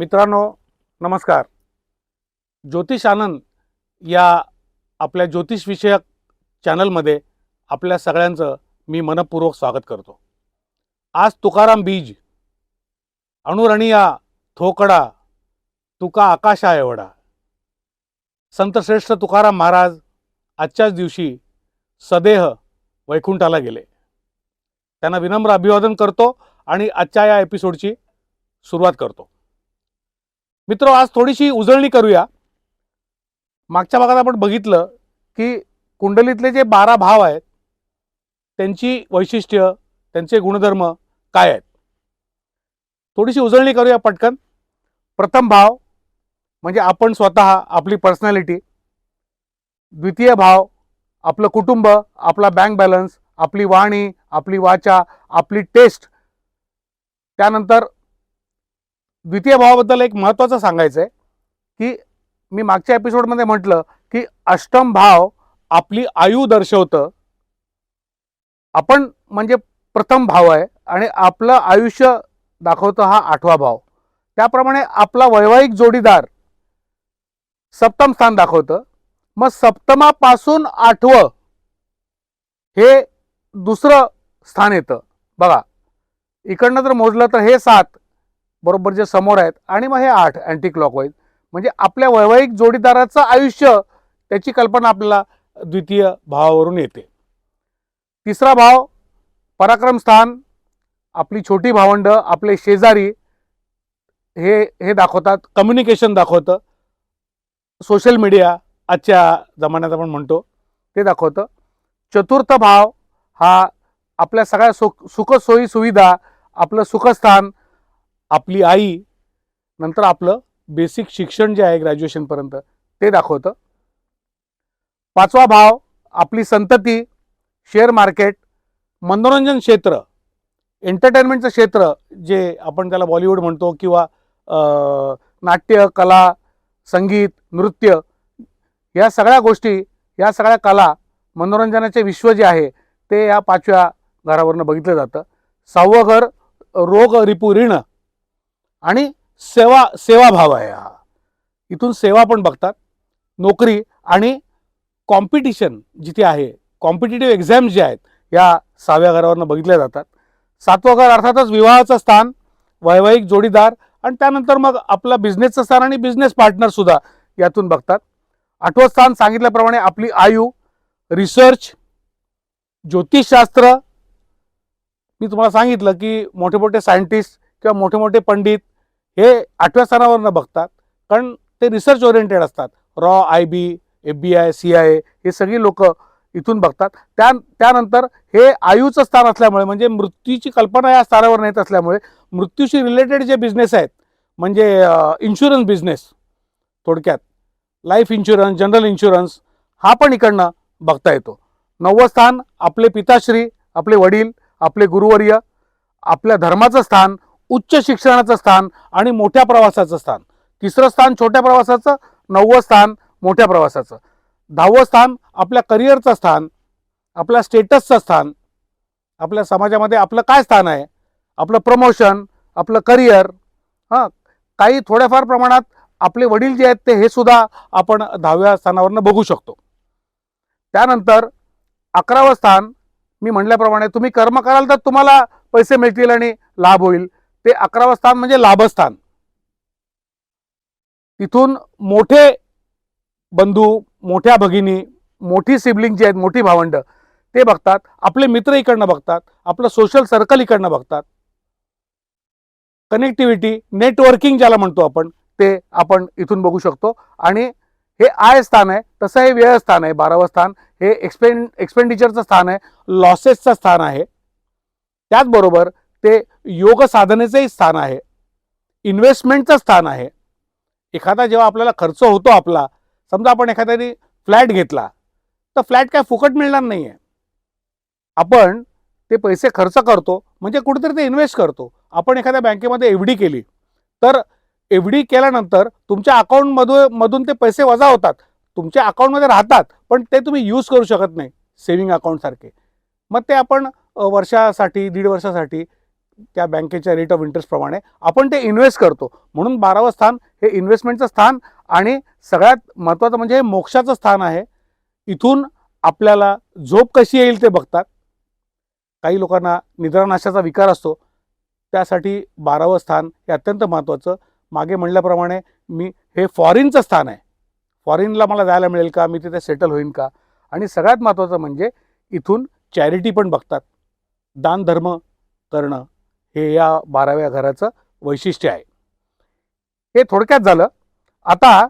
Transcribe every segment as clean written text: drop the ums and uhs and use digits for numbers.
मित्रांनो नमस्कार. ज्योतिष आनंद या आपल्या ज्योतिष विषयक चॅनलमध्ये आपल्या सगळ्यांचं मी मनपूर्वक स्वागत करतो. आज तुकाराम बीज अणुरणिया थोकडा तुका आकाशा एवढा. संत श्रेष्ठ तुकाराम महाराज आजच्याच दिवशी सदेह वैकुंठाला गेले. त्यांना विनम्र अभिवादन करतो आणि आजच्या या एपिसोडची सुरुवात करतो. मित्र, आज थोडीशी उजळणी करूया. मागच्या भागात आपण बघितलं की कुंडलीतले जे 12 भाव आहेत त्यांची वैशिष्ट्य, त्यांचे गुणधर्म काय आहेत. थोडीशी उजळणी करूया पटकन. प्रथम भाव म्हणजे आपण स्वतः, आपली पर्सनॅलिटी. द्वितीय भाव आपलं कुटुंब, आपला बँक बॅलन्स, आपली वाणी, आपली वाचा, आपली टेस्ट. त्यानंतर द्वितीय भावाबद्दल एक महत्त्वाचं सांगायचं आहे की मी मागच्या एपिसोडमध्ये म्हटलं की अष्टम भाव आपली आयु दर्शवतं. आपण म्हणजे प्रथम भाव आहे आणि आपलं आयुष्य दाखवतं हा 8वा भाव. त्याप्रमाणे आपला वैवाहिक जोडीदार सप्तम स्थान दाखवतं. मग सप्तमापासून 8वं हे दुसरं स्थान येतं. बघा, इकडनं जर मोजलं तर हे 7 बरोबर जे समोर आहेत आणि मग हे 8 अँटी क्लॉकवाईज. म्हणजे आपल्या वैवाहिक जोडीदाराचं आयुष्य, त्याची कल्पना आपल्याला द्वितीय भावावरून येते. तिसरा भाव पराक्रम स्थान, आपली छोटी भावंड, आपले शेजारी हे दाखवतात. कम्युनिकेशन दाखवतं. सोशल मीडिया आजच्या जमान्यात आपण म्हणतो ते दाखवतं. चतुर्थ भाव हा आपल्या सगळ्या सुखसोयी सुविधा, आपलं सुखस्थान, आपली आई, नंतर आपलं बेसिक शिक्षण जे आहे ग्रॅज्युएशनपर्यंत ते दाखवतं. 5वा भाव आपली संतती, शेअर मार्केट, मनोरंजन क्षेत्र, एंटरटेनमेंटचं क्षेत्र जे आपण त्याला बॉलिवूड म्हणतो किंवा नाट्य, कला, संगीत, नृत्य, या सगळ्या गोष्टी, या सगळ्या कला, मनोरंजनाचे विश्व जे आहे ते या 5व्या घरावरनं बघितलं जातं. 6वं घर रोग रिपू ऋण आणि सेवा भाव आहे हा. इथून सेवा पण बघतात. नोकरी आणि कॉम्पिटिशन जिथे आहे, कॉम्पिटिटिव्ह एक्झाम्स जे आहेत या 6व्या घरावरनं बघितल्या जातात. 7वं घर अर्थातच विवाहाचं स्थान, वैवाहिक जोडीदार आणि त्यानंतर मग आपला बिझनेसचं स्थान आणि बिझनेस पार्टनर सुद्धा यातून बघतात. 8वं स्थान सांगितल्याप्रमाणे आपली आयु, रिसर्च, ज्योतिषशास्त्र. मी तुम्हाला सांगितलं की मोठे मोठे सायंटिस्ट किंवा मोठे मोठे पंडित हे 8व्या स्थानावरनं बघतात, कारण ते रिसर्च ओरिएंटेड असतात. रॉ, IB, FBI, CIA हे सगळी लोक इथून बघतात. त्यानंतर हे आयुचं स्थान असल्यामुळे, म्हणजे मृत्यूची कल्पना या स्थानावर येत असल्यामुळे मृत्यूशी रिलेटेड जे बिझनेस आहेत, म्हणजे इन्शुरन्स बिझनेस, थोडक्यात लाईफ इन्शुरन्स, जनरल इन्शुरन्स, हा पण इकडनं बघता येतो. 9वं स्थान आपले पिताश्री, आपले वडील, आपले गुरुवर्य, आपल्या धर्माचं स्थान, उच्च शिक्षणाचं स्थान आणि मोठ्या प्रवासाचं स्थान. 3रं स्थान छोट्या प्रवासाचं, 9वं स्थान मोठ्या प्रवासाचं. 10वं स्थान आपल्या करिअरचं स्थान, आपल्या स्टेटसचं स्थान, आपल्या समाजामध्ये आपलं काय स्थान आहे, आपलं प्रमोशन, आपलं करिअर. काही थोड्याफार प्रमाणात आपले वडील जे आहेत ते हे सुद्धा आपण 10व्या स्थानावरनं बघू शकतो. त्यानंतर 11वं स्थान मी म्हटल्याप्रमाणे तुम्ही कर्म कराल तर तुम्हाला पैसे मिळतील आणि लाभ होईल. ते 11वं स्थान म्हणजे लाभस्थान. तिथून मोठे बंधू, मोठ्या भगिनी, मोठी सिबलिंग जे आहेत, मोठी भावंड, ते बघतात. आपले मित्र इकडनं बघतात. आपलं सोशल सर्कल इकडनं बघतात. कनेक्टिव्हिटी, नेटवर्किंग ज्याला म्हणतो आपण, ते आपण इथून बघू शकतो. आणि हे आय स्थान आहे, तसं हे व्यय स्थान आहे. 12वं स्थान हे एक्सपेंडिचरचं स्थान आहे, लॉसेसचं स्थान आहे. त्याचबरोबर ते योग साधनेचंही स्थान आहे, इन्व्हेस्टमेंटचं स्थान आहे. एखादा जेव्हा आपल्याला खर्च होतो आपला, समजा आपण एखाद्याने फ्लॅट घेतला तर फ्लॅट काय फुकट मिळणार नाही आहे. आपण ते पैसे खर्च करतो म्हणजे कुठेतरी ते इन्व्हेस्ट करतो. आपण एखाद्या बँकेमध्ये FD केली तर FD केल्यानंतर तुमच्या अकाउंटमधून ते पैसे वजा होतात, तुमच्या अकाउंटमध्ये राहतात, पण ते तुम्ही यूज करू शकत नाही सेव्हिंग अकाउंट सारखे. मग ते आपण वर्षासाठी, 1.5 वर्षासाठी त्या बँकेच्या रेट ऑफ इंटरेस्टप्रमाणे आपण ते इन्व्हेस्ट करतो. म्हणून 12वं स्थान हे इन्व्हेस्टमेंटचं स्थान आणि सगळ्यात महत्त्वाचं म्हणजे हे मोक्षाचं स्थान आहे. इथून आपल्याला झोप कशी येईल ते बघतात. काही लोकांना निद्रानाशाचा विकार असतो, त्यासाठी 12वं स्थान हे अत्यंत महत्त्वाचं. मागे म्हणल्याप्रमाणे हे फॉरिनचं स्थान आहे. फॉरिनला मला जायला मिळेल का, मी तिथे सेटल होईन का, आणि सगळ्यात महत्त्वाचं म्हणजे इथून चॅरिटी पण बघतात. दानधर्म करणं हे या 12व्या घराचं वैशिष्ट्य आहे. हे थोडक्यात झालं. आता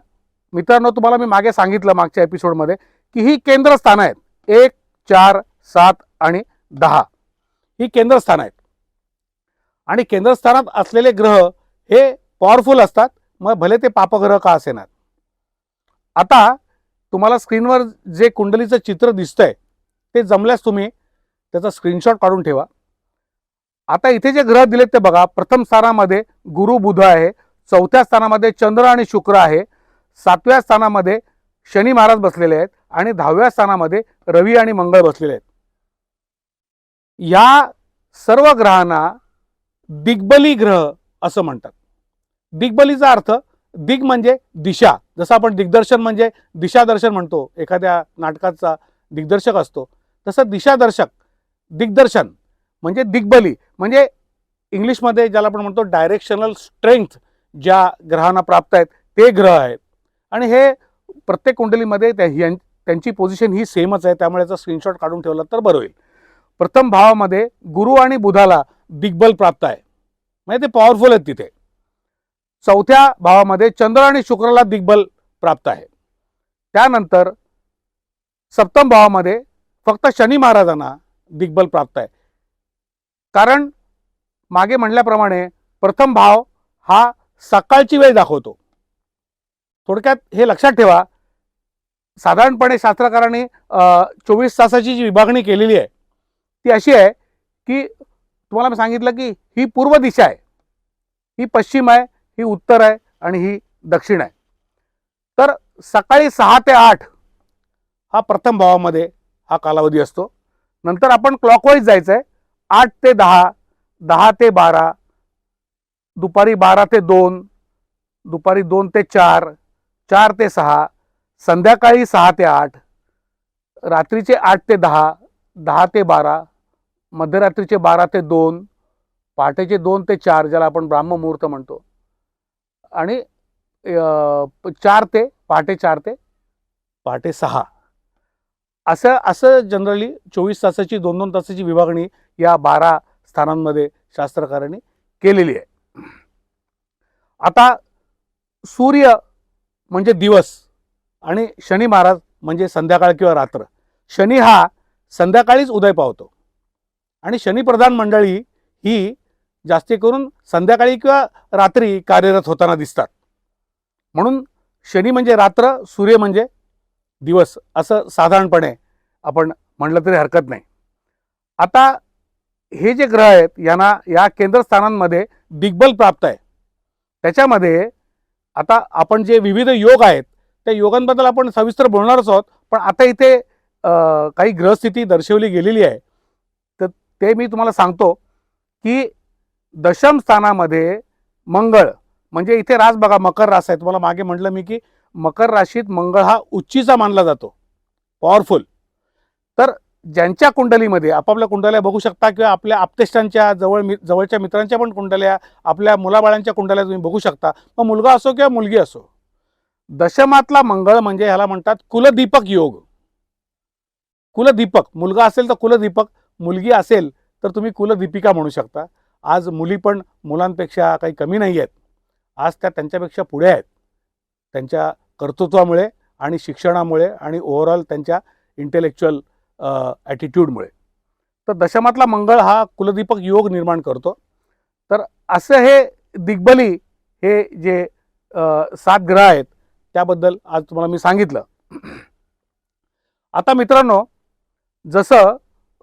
मित्रांनो, तुम्हाला मी मागे सांगितलं मागच्या एपिसोडमध्ये की ही केंद्रस्थानं आहेत. 1, 4, 7 आणि 10 ही केंद्रस्थानं आहेत. आणि केंद्रस्थानात असलेले ग्रह हे पॉवरफुल असतात, मग भले ते पापग्रह का असेनात. आता तुम्हाला स्क्रीनवर जे कुंडलीचं चित्र दिसतंय ते जमल्यास तुम्ही त्याचा स्क्रीनशॉट काढून ठेवा. आता इथे जे ग्रह दिलेत ते बघा. प्रथम स्थानामध्ये गुरु बुध आहे, 4थ्या स्थानामध्ये चंद्र आणि शुक्र आहे, 7व्या स्थानामध्ये शनी महाराज बसलेले आहेत आणि 10व्या स्थानामध्ये रवी आणि मंगळ बसलेले आहेत. या सर्व ग्रहांना दिग्बली ग्रह असं म्हणतात. दिग्बलीचा अर्थ, दिग म्हणजे दिशा, जसं आपण दिग्दर्शन म्हणजे दिशादर्शन म्हणतो, एखाद्या नाटकाचा दिग्दर्शक असतो, तसं दिशादर्शक दिग्दर्शन म्हणजे दिग्बली. म्हणजे इंग्लिशमध्ये ज्याला आपण म्हणतो डायरेक्शनल स्ट्रेंथ ज्या ग्रहांना प्राप्त आहेत ते ग्रह आहेत. आणि हे प्रत्येक कुंडलीमध्ये त्यांची पोझिशन ही सेमच आहे, त्यामुळे याचा स्क्रीनशॉट काढून ठेवला तर बरं होईल. प्रथम भावामध्ये गुरु आणि बुधाला दिग्बल प्राप्त आहे, म्हणजे ते पॉवरफुल आहेत तिथे. 4थ्या भावामध्ये चंद्र आणि शुक्राला दिग्बल प्राप्त आहे. त्यानंतर सप्तम भावामध्ये फक्त शनी महाराजांना दिग्बल प्राप्त आहे. कारण मागे म्हणल्याप्रमाणे प्रथम भाव हा सकाळची वेळ दाखवतो. थोडक्यात हे लक्षात ठेवा, साधारणपणे शास्त्रकारांनी 24 तासाची जी विभागणी केलेली आहे ती अशी आहे की तुम्हाला मी सांगितलं की ही पूर्व दिशा आहे, ही पश्चिम आहे, ही उत्तर आहे आणि ही दक्षिण आहे. तर सकाळी 6 ते 8 हा प्रथम भावामध्ये हा कालावधी असतो. नंतर आपण क्लॉकवाईज जायचं आहे. 8 ते 10, 10 ते 12, दुपारी 12 ते 2, दुपारी 2 ते 4, 4 ते 6, संध्याकाळी 6 ते 8, रात्रीचे 8 ते 10, 10 ते 12, मध्यरात्रीचे 12 ते 2, पहाटेचे 2 ते 4 ज्याला आपण ब्राह्ममुहूर्त म्हणतो, आणि 4 ते पहाटे 4 ते पहाटे 6 असं जनरली 24 तासाची 2-2 तासाची विभागणी या 12 स्थानांमध्ये शास्त्रकारांनी केलेली आहे. आता सूर्य म्हणजे दिवस आणि शनी महाराज म्हणजे संध्याकाळ किंवा रात्र. शनी हा संध्याकाळीच उदय पावतो आणि शनिप्रधान मंडळी ही जास्ती करून संध्याकाळी किंवा रात्री कार्यरत होताना दिसतात. म्हणून शनी म्हणजे रात्र, सूर्य म्हणजे दिवस असं साधारणपणे आपण म्हणलं तरी हरकत नाही. आता हे जे ग्रह आहेत यांना या केंद्रस्थानांमध्ये दिग्बल प्राप्त आहे. त्याच्यामध्ये आता आपण जे विविध योग आहेत त्या योगांबद्दल आपण सविस्तर बोलणारच आहोत, पण आता इथे काही ग्रहस्थिती दर्शवली गेलेली आहे, तर ते मी तुम्हाला सांगतो की दशम स्थानामध्ये मंगळ, म्हणजे इथे रास बघा, मकर रास आहे. तुम्हाला मागे म्हटलं मी की मकर राशीत मंगळ हा उच्चीचा मानला जातो, पॉवरफुल. तर ज्यांच्या कुंडलीमध्ये आपापल्या कुंडल्या बघू शकता किंवा आपल्या आप्तेष्टांच्या जवळच्या मित्रांच्या पण कुंडल्या, आपल्या मुलाबाळांच्या कुंडल्या तुम्ही बघू शकता, मग मुलगा असो किंवा मुलगी असो. दशमातला मंगळ म्हणजे ह्याला म्हणतात कुलदीपक योग. कुलदीपक, मुलगा असेल तर कुलदीपक, मुलगी असेल तर तुम्ही कुलदीपिका म्हणू शकता. आज मुली पण मुलांपेक्षा काही कमी नाही आहेत, आज त्या त्यांच्यापेक्षा पुढे आहेत, त्यांच्या कर्तृत्वामुळे आणि शिक्षणामुळे आणि ओव्हरऑल त्यांच्या इंटेलेक्च्युअल ॲटिट्यूडमुळे. तर दशमातला मंगळ हा कुलदीपक योग निर्माण करतो. तर असं हे दिग्बली हे जे 7 ग्रह आहेत त्याबद्दल आज तुम्हाला मी सांगितलं. आता मित्रांनो, जसं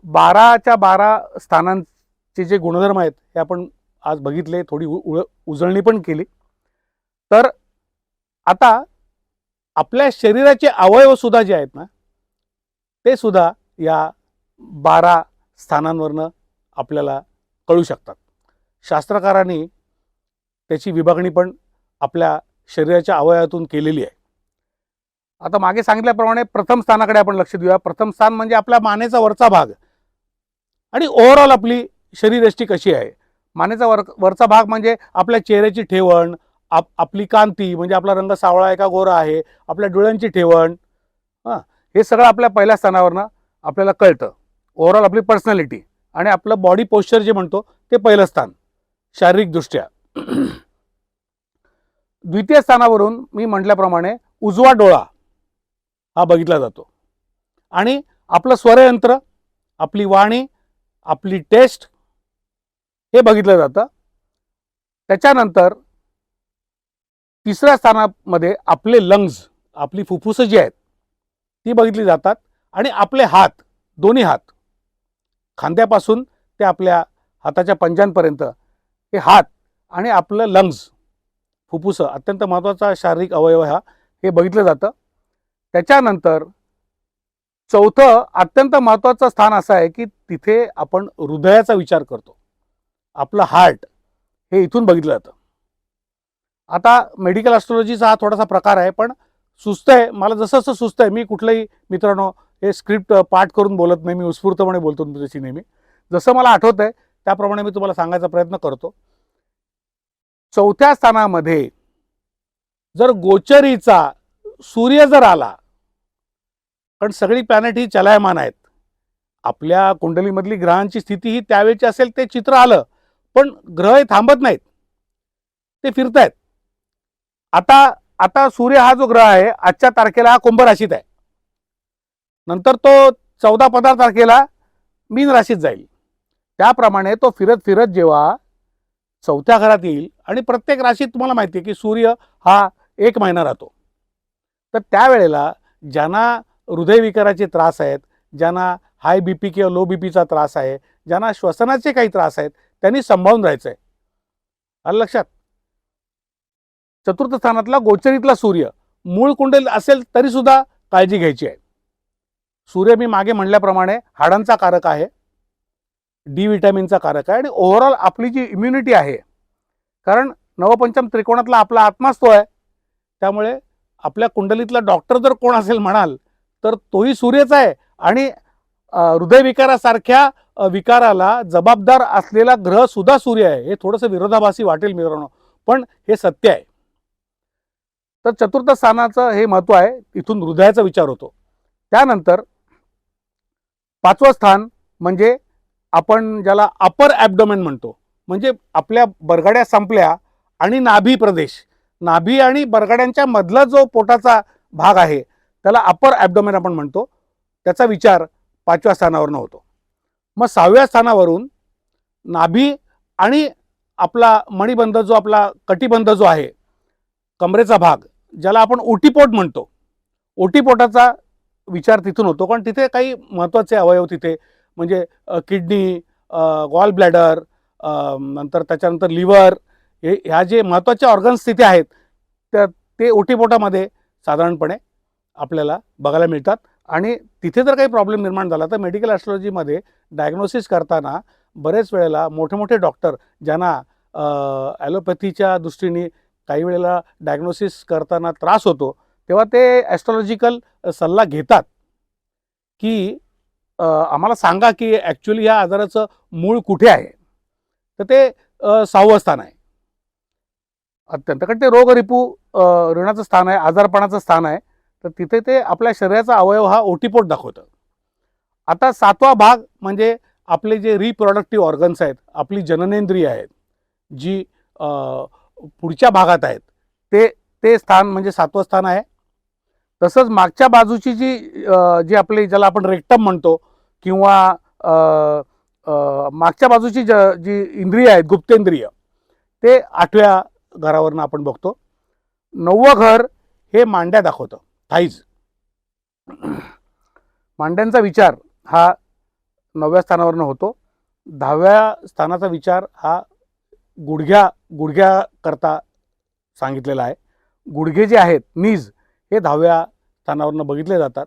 12च्या 12 स्थानांचे जे गुणधर्म आहेत हे आपण आज बघितले, थोडी उजळणी पण केली. तर आता आपल्या शरीराचे अवयव सुद्धा जे आहेत ना ते सुद्धा या 12 स्थानांवरनं आपल्याला कळू शकतात. शास्त्रकारांनी त्याची विभागणी पण आपल्या शरीराच्या अवयवातून केलेली आहे. आता मागे सांगितल्याप्रमाणे प्रथम स्थानाकडे आपण लक्ष देऊया. प्रथम स्थान म्हणजे आपल्या मानेचा वरचा भाग आणि ओव्हरऑल आपली शरीरयष्टी कशी आहे. मानेचा वरचा भाग म्हणजे आपल्या चेहऱ्याची ठेवण, आपली कांती म्हणजे आपला रंग सावळा आहे का गोरा आहे, आपल्या डोळ्यांची ठेवण, हे सगळं आपल्या पहिल्या स्थानावरनं आपल्याला कळतं. ओव्हरऑल आपली पर्सनॅलिटी आणि आपलं बॉडी पोश्चर जे म्हणतो ते पहिलं स्थान शारीरिकदृष्ट्या. द्वितीय स्थानावरून मी म्हटल्याप्रमाणे उजवा डोळा हा बघितला जातो आणि आपलं स्वरयंत्र, आपली वाणी, आपली टेस्ट हे बघितलं जातं. त्याच्यानंतर तिसऱ्या स्थानामध्ये आपले लंग्स, आपली फुफ्फुसं जी आहेत ती बघितली जातात आणि आपले हात, दोन्ही हात खांद्यापासून ते आपल्या हाताच्या पंजांपर्यंत हे हात आणि आपलं लंग्स, फुफ्फुसं अत्यंत महत्त्वाचा शारीरिक अवयव हे बघितलं जातं. त्याच्यानंतर चौथं अत्यंत महत्त्वाचं स्थान असं आहे की तिथे आपण हृदयाचा विचार करतो. आपलं हार्ट हे इथून बघितलं जातं. आता मेडिकल ॲस्ट्रॉलॉजीचा हा थोडासा प्रकार आहे, पण सुचतंय मला, जसं जसं सुचतंय, मी कुठलंही मित्रांनो हे स्क्रिप्ट पाठ करून बोलत नाही, मी उत्स्फूर्तपणे बोलतो तुमच्याशी नेहमी. जसं मला आठवतंय त्याप्रमाणे मी तुम्हाला सांगायचा प्रयत्न करतो. चौथ्या स्थानामध्ये जर गोचरीचा सूर्य जर आला, कारण सगळी प्लॅनेट ही चलायमान आहेत, आपल्या कुंडलीमधली ग्रहांची स्थिती ही त्यावेळची असेल ते चित्र आलं, पण ग्रह हे थांबत नाहीत, ते फिरतायत. आता सूर्य हा जो ग्रह आहे आजच्या तारखेला हा कुंभ राशीत आहे, नंतर तो 14-15 तारखेला मीन राशीत जाईल. त्याप्रमाणे तो फिरत फिरत जेव्हा चौथ्या घरात येईल आणि प्रत्येक राशीत तुम्हाला माहिती आहे की सूर्य हा 1 महिना राहतो, तर त्यावेळेला ज्यांना हृदयविकाराचे त्रास आहेत, ज्यांना हाय बीपी किंवा लो बीपीचा त्रास आहे, ज्यांना श्वसनाचे काही त्रास आहेत, त्यांनी सांभाळून राहायचं आहे. आलं लक्षात? चतुर्थ स्थानातला गोचरीतला सूर्य मूळ कुंडली असेल तरी सुद्धा काळजी घ्यायची आहे. सूर्य मी मागे म्हणल्याप्रमाणे हाडांचा कारक आहे, डी विटॅमिनचा कारक आहे आणि ओव्हरऑल आपली जी इम्युनिटी आहे, कारण नवपंचम त्रिकोणातला आपला आत्माच तो आहे, त्यामुळे आपल्या कुंडलीतला डॉक्टर जर कोण असेल म्हणाल तर तोही सूर्यच आहे आणि हृदयविकारासारख्या विकाराला जबाबदार असलेला ग्रह सुद्धा सूर्य आहे. हे थोडंसं विरोधाभासी वाटेल मित्रांनो, पण हे सत्य आहे. तर चतुर्थ स्थानाचं हे महत्त्व आहे, इथून हृदयाचा विचार होतो. त्यानंतर पाचवं स्थान म्हणजे आपण ज्याला अपर ॲब्डोमेन म्हणतो, म्हणजे आपल्या बरगड्या संपल्या आणि नाभी प्रदेश, नाभी आणि बरगड्यांच्या मधला जो पोटाचा भाग आहे त्याला अपर ॲब्डोमेन आपण म्हणतो, त्याचा विचार 5व्या स्थानावरून होतो. मग 6व्या स्थानावरून नाभी आणि आपला मणिबंध, जो आपला कटिबंध जो आहे, कमरेचा भाग ज्याला आपण ओटीपोट म्हणतो, ओटीपोटाचा विचार तिथून होतो, कारण तिथे काही महत्त्वाचे अवयव तिथे म्हणजे किडनी, गॉल ब्लॅडर, नंतर त्याच्यानंतर लिव्हर, ह्या जे महत्त्वाचे ऑर्गन्स तिथे आहेत ते ओटीपोटामध्ये साधारणपणे आपल्याला बघायला मिळतात. आणि तिथे जर काही प्रॉब्लेम निर्माण झाला तर मेडिकल ॲस्ट्रॉलॉजीमध्ये डायग्नोसिस करताना बरेच वेळेला मोठे मोठे डॉक्टर ज्यांना ॲलोपॅथीच्या दृष्टीने काही वेळेला डायग्नोसिस करताना त्रास होतो, तेव्हा ते ॲस्ट्रॉलॉजिकल सल्ला घेतात की आम्हाला सांगा की ॲक्च्युली या आजाराचं मूळ कुठे आहे. तर ते 6वं स्थान आहे अत्यंत, कारण ते रोगरिपू ऋणाचं स्थान आहे, आजारपणाचं स्थान आहे, तर तिथे ते आपल्या शरीराचा अवयव हा ओटीपोट दाखवतं. आता 7वा भाग म्हणजे आपले जे रिप्रोडक्टिव्ह ऑर्गन्स आहेत, आपली जननेंद्रिय आहेत, जी पुढच्या भागात आहेत, ते स्थान म्हणजे 7वं स्थान आहे. तसंच मागच्या बाजूची जी आपली ज्याला आपण रेक्टम म्हणतो किंवा मागच्या बाजूची जी इंद्रिय आहेत, गुप्तेंद्रिय, ते 8व्या घरावरनं आपण बघतो. 9वं घर हे मांड्या दाखवतं, थाईज. मांड्यांचा विचार हा 9व्या स्थानावरनं होतो. 10व्या स्थानाचा विचार हा गुडघ्या करता सांगितलेला आहे. गुडघे जे आहेत, नीज, हे 10व्या स्थानावरनं बघितले जातात.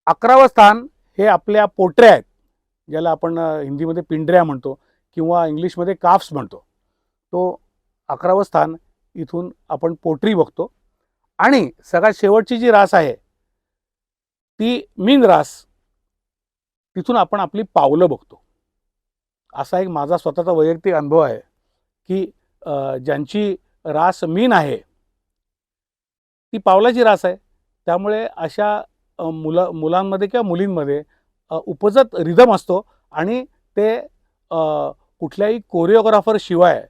11वं स्थान हे आपल्या पोटऱ्या आहेत, ज्याला आपण हिंदीमध्ये पिंढऱ्या म्हणतो, किंवा इंग्लिशमध्ये काफ्स म्हणतो, तो 11वं स्थान इथून आपण पोटरी बघतो. आणि सगळ्यात शेवटची जी रास आहे ती मीन रास, तिथून आपण आपली पावलं बघतो. असा एक माझा स्वतःचा वैयक्तिक अनुभव आहे की ज्यांची रास मीन आहे ती पावलाची रास आहे. त्यामुळे अशा मुलांमध्ये किंवा मुलींमध्ये उपजत रिदम असतो आणि ते कुठल्याही कोरिओग्राफर शिवाय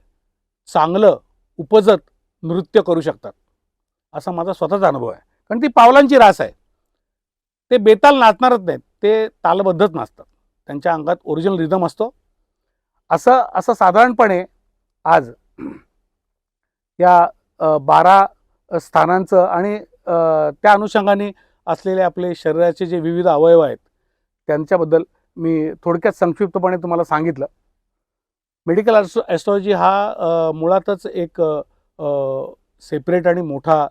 चांगलं उपजत नृत्य करू शकतात, असा माझा स्वतःचा अनुभव आहे. कारण ती पावलांची रास आहे. ते बेताल नाचणारच नाहीत, ते तालबद्धच नाचतात. त्यांच्या अंगात ओरिजिनल रिदम असतो. असं साधारणपणे आज या 12 स्थानांचं आणि त्या अनुषंगाने असलेले आपले शरीराचे जे विविध अवयव आहेत त्यांच्याबद्दल मी थोडक्यात संक्षिप्तपणे तुम्हाला सांगितलं. मेडिकल ॲस्ट्रॉलॉजी हा मुळातच एक सेपरेट आणि मोठा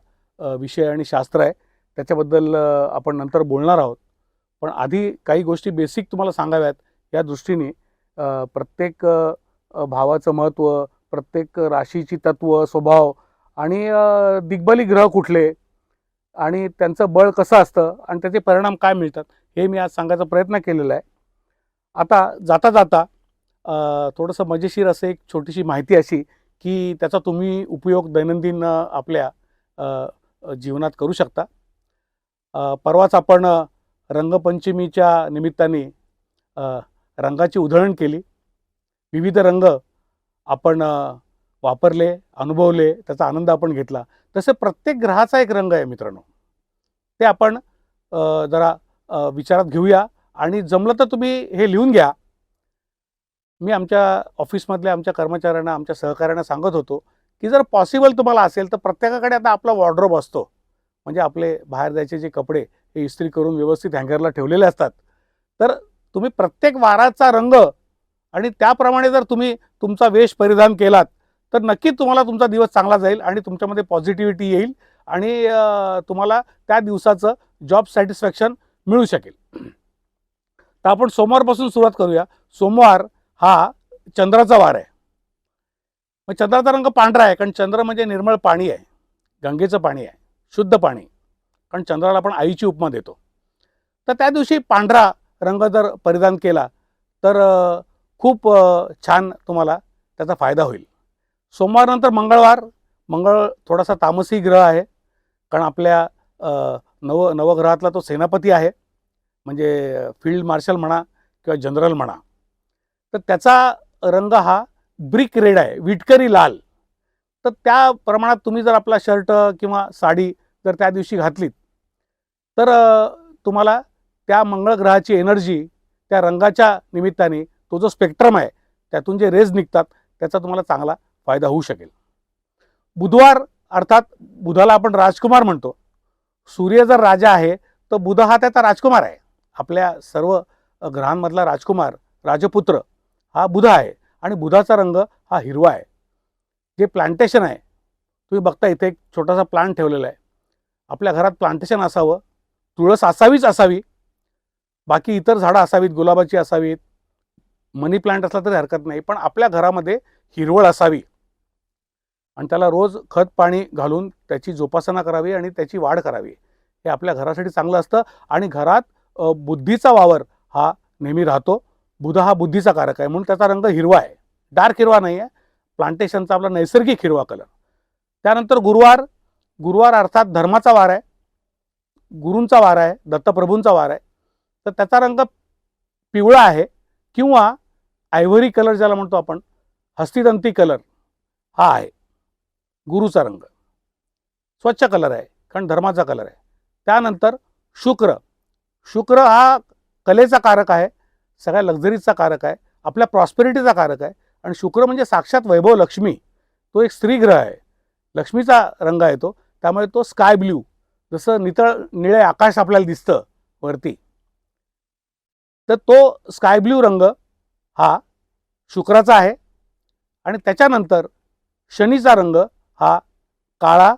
विषय आणि शास्त्र आहे. त्याच्याबद्दल आपण नंतर बोलणार आहोत. पण आधी काही गोष्टी बेसिक तुम्हाला सांगाव्यात या दृष्टीने प्रत्येक भावाचं महत्त्व, प्रत्येक राशीची तत्व, स्वभाव आणि दिग्बली ग्रह कुठले आणि त्यांचं बळ कसं असतं आणि त्याचे परिणाम काय मिळतात हे मी आज सांगायचा प्रयत्न केलेला आहे. आता जाता जाता थोडंसं मजेशीर असं एक छोटीशी माहिती अशी की त्याचा तुम्ही उपयोग दैनंदिन आपल्या जीवनात करू शकता. परवाच आपण रंगपंचमीच्या निमित्ताने रंगाची उधळण केली. विविध रंग आपण वापरले, अनुभवले, त्याचा आनंद आपण घेतला. तसे प्रत्येक ग्रहाचा एक रंग आहे मित्रांनो. ते आपण जरा विचारात घेऊया आणि जमलं तर तुम्ही हे लिहून घ्या. मी आमच्या ऑफिसमधल्या आमच्या कर्मचाऱ्यांना, आमच्या सहकाऱ्यांना सांगत होतो की जर पॉसिबल तुम्हाला असेल तर प्रत्येकाकडे आता आपला वॉर्डरोब असतो. म्हणजे आपले बाहेर जायचे जे कपडे हे इस्त्री करून व्यवस्थित हँगरला ठेवलेले असतात. तर तुम्ही प्रत्येक वाराचा रंग आणि त्याप्रमाणे जर तुम्ही तुमचा वेश परिधान केलात तर नक्कीच तुम्हाला तुमचा दिवस चांगला जाईल आणि तुमच्यामध्ये पॉझिटिव्हिटी येईल आणि तुम्हाला त्या दिवसाचं जॉब सॅटिस्फॅक्शन मिळू शकेल. तर आपण सोमवारपासून सुरुवात करूया. सोमवार हा चंद्राचा वार आहे. मग चंद्राचा रंग पांढरा आहे कारण चंद्र म्हणजे निर्मळ पाणी आहे, गंगेचं पाणी आहे, शुद्ध पाणी. कारण चंद्राला आपण आईची उपमा देतो. तर त्या दिवशी पांढरा रंग जर परिधान केला तर खूप छान तुम्हाला त्याचा फायदा होईल. सोमवारनंतर मंगळ थोडासा तामसी ग्रह आहे कारण आपल्या नवग्रहातला तो सेनापती आहे, म्हणजे फील्ड मार्शल म्हणा किंवा जनरल म्हणा. तर त्याचा रंग हा ब्रिक रेड आहे, विटकरी लाल. तर त्या प्रमाणात तुम्ही जर आपला शर्ट किंवा साडी जर त्या दिवशी घातलीत तर तुम्हाला त्या मंगळ ग्रहाची एनर्जी त्या रंगाच्या निमित्ताने तो जो स्पेक्ट्रम आहे त्यातून जे रेज निघतात त्याचा तुम्हाला चांगला फायदा होऊ शकेल. बुधवार अर्थात बुधाला आपण राजकुमार म्हणतो. सूर्य जर राजा आहे तर बुध हा त्याचा राजकुमार आहे. आपल्या सर्व ग्रहांमधला राजकुमार, राजपुत्र हा बुध आहे आणि बुधाचा रंग हा हिरवा आहे. जे प्लांटेशन आहे, तुम्ही बघता इथे एक छोटासा प्लांट ठेवलेला आहे. आपल्या घरात प्लांटेशन असावं, तुळस असावी, बाकी इतर झाडं असावीत, गुलाबाची असावीत, मनी प्लांट असला तरी हरकत नाही, पण आपल्या घरामध्ये हिरवळ असावी आणि त्याला रोज खत पाणी घालून त्याची जोपासना करावी आणि त्याची वाढ करावी. हे आपल्या घरासाठी चांगलं असतं आणि घरात बुद्धीचा वावर हा नेहमी राहतो. बुध हा बुद्धीचा कारक आहे म्हणून त्याचा रंग हिरवा आहे, डार्क हिरवा नाही आहे, प्लांटेशनचा आपला नैसर्गिक हिरवा कलर. त्यानंतर गुरुवार अर्थात धर्माचा वार आहे, गुरूंचा वार आहे, दत्तप्रभूंचा वार आहे. तर त्याचा रंग पिवळा आहे किंवा आयव्हरी कलर ज्याला म्हणतो आपण, हस्तिदंती कलर हा आहे गुरुचा रंग. स्वच्छ कलर आहे कारण धर्माचा कलर आहे. त्यानंतर शुक्र हा कलेचा कारक आहे, सगळ्या लक्झरीचा कारक आहे, आपल्या प्रॉस्पेरिटीचा कारक आहे. आणि शुक्र म्हणजे साक्षात वैभव लक्ष्मी. तो एक स्त्री ग्रह आहे, लक्ष्मीचा रंग आहे तो. त्यामुळे तो स्काय ब्ल्यू, जसं निळे आकाश आपल्याला दिसतं वरती, तर तो स्काय ब्ल्यू रंग हा शुक्राचा आहे. आणि त्याच्यानंतर शनीचा रंग हा काळा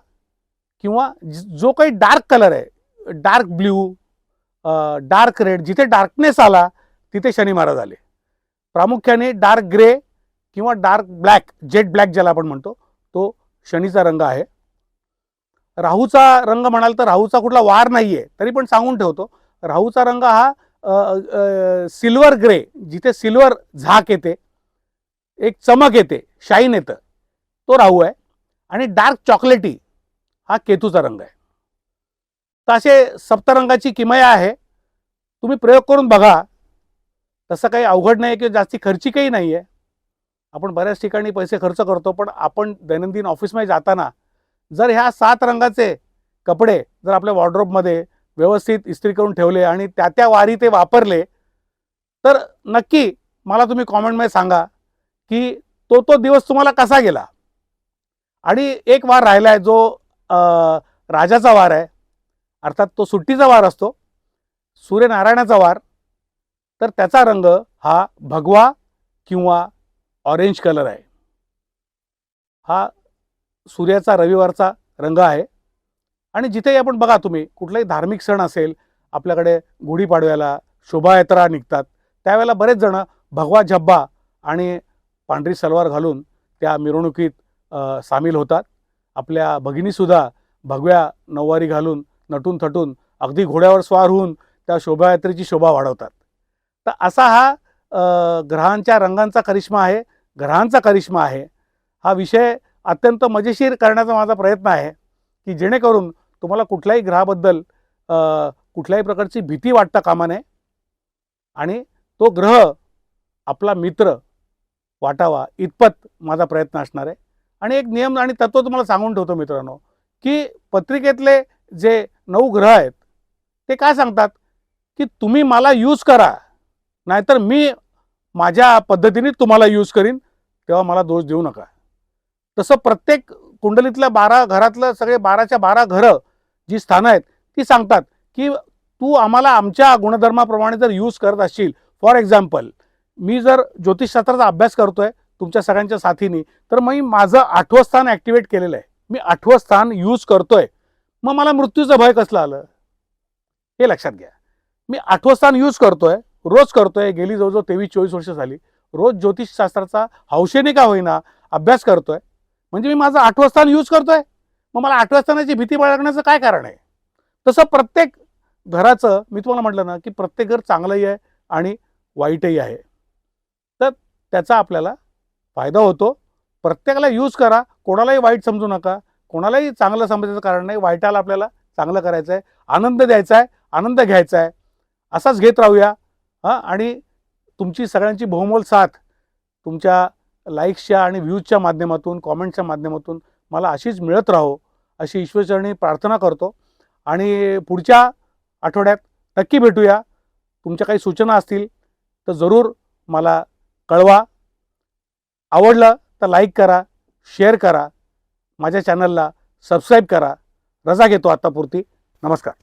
किंवा जो काही डार्क कलर आहे, डार्क ब्ल्यू, डार्क रेड, जिथे डार्कनेस आला तिथे शनी महाराज आले. प्रामुख्याने डार्क ग्रे किंवा डार्क ब्लॅक, जेट ब्लॅक ज्याला आपण म्हणतो, तो शनीचा रंग आहे. राहूचा रंग म्हणाल तर राहूचा कुठला वार नाहीये, तरी पण सांगून ठेवतो. राहूचा रंग हा सिल्वर ग्रे, जिथे सिल्वर झाक येते, एक चमक येते, शाईन येतं, तो राहू आहे. आणि डार्क चॉकलेटी हा केतूचा रंग आहे. तर असे सप्तरंगाची किमया आहे. तुम्ही प्रयोग करून बघा. तसं काही अवघड नाही किंवा जास्ती खर्चिकही नाही आहे. आपण बऱ्याच ठिकाणी पैसे खर्च करतो, पण आपण दैनंदिन ऑफिसमध्ये जाताना जर ह्या 7 रंगाचे कपडे जर आपल्या वॉर्डरोबमध्ये व्यवस्थित इस्त्री करून ठेवले आणि त्या वारी ते वापरले, तर नक्की मला तुम्ही कॉमेंटमध्ये सांगा की तो दिवस तुम्हाला कसा गेला. आणि एक वार राहिला आहे जो राजाचा वार आहे, अर्थात तो सुट्टीचा वार असतो, सूर्यनारायणाचा वार. तर त्याचा रंग हा भगवा किंवा ऑरेंज कलर आहे. हा सूर्याचा रविवारचा रंग आहे. आणि जिथेही आपण बघा, तुम्ही कुठलाही धार्मिक सण असेल, आपल्याकडे गुढीपाडव्याला शोभायात्रा निघतात, त्यावेळेला बरेच जण भगवा झब्बा आणि पांढरी सलवार घालून त्या मिरवणुकीत सामील होतात. आपल्या भगिनीसुद्धा भगव्या नऊवारी घालून नटून थटून अगदी घोड्यावर स्वार होऊन त्या शोभायात्रेची शोभा वाढवतात. तर असा हा ग्रहांच्या रंगांचा करिश्मा आहे, ग्रहांचा करिश्मा आहे. हा विषय अत्यंत मजेशीर करण्याचा माझा प्रयत्न आहे की जेणेकरून तुम्हाला कुठल्याही ग्रहाबद्दल कुठल्याही प्रकारची भीती वाटता कामा नये आणि तो ग्रह आपला मित्र वाटावा इतपत माझा प्रयत्न असणार आहे. आणि एक नियम आणि तत्त्व तुम्हाला सांगून ठेवतो मित्रांनो, की पत्रिकेतले जे 9 ग्रह आहेत ते काय सांगतात की तुम्ही मला यूज करा, नाहीतर मी माझ्या पद्धतीने तुम्हाला यूज करीन, तेव्हा मला दोष देऊ नका. तसं प्रत्येक कुंडलीतल्या 12 घरातलं सगळे 12च्या 12 घरं जी स्थानं आहेत ती सांगतात की तू आम्हाला आमच्या गुणधर्माप्रमाणे जर यूज करत असशील. फॉर एक्झाम्पल, मी जर ज्योतिषशास्त्राचा अभ्यास करतोय तुमच्या सगळ्यांच्या साथीने, तर मी माझं 8वं स्थान ॲक्टिवेट केलेलं आहे, मी 8वं स्थान यूज करतोय, मग मला मृत्यूचं भय कसलं आलं हे लक्षात घ्या. मी 8वं स्थान यूज करतोय, रोज करतोय, गेली जवळजवळ 23-24 वर्ष झाली रोज ज्योतिषशास्त्राचा हौशेने का होईना अभ्यास करतोय, म्हणजे मी माझं 8वं स्थान यूज करतोय, मग मला 8व्या स्थानाची भीती बाळगण्याचं काय कारण आहे. तसं प्रत्येक घराचं मी तुम्हाला म्हटलं ना की प्रत्येक घर चांगलंही आहे आणि वाईटही आहे. तर त्याचा आपल्याला फायदा होतो. प्रत्येकाला यूज करा, कोणालाही वाईट समजू नका, कोणालाही चांगलं समजायचं कारण नाही. वाईटाला आपल्याला चांगलं करायचं आहे, आनंद द्यायचा आहे, आनंद घ्यायचा आहे, असाच घेत राहूया. आणि तुमची सगळ्यांची बहुमोल साथ तुमच्या लाईक्सच्या आणि व्ह्यूजच्या माध्यमातून, कॉमेंटच्या माध्यमातून मला अशीच मिळत राहो अशी ईश्वरचरणी प्रार्थना करतो. आणि पुढच्या आठवड्यात नक्की भेटूया. तुमच्या काही सूचना असतील तर जरूर मला कळवा. आवडलं तर लाईक करा, शेअर करा, माझ्या चॅनलला सबस्क्राईब करा. रजा घेतो आत्तापुरती. नमस्कार.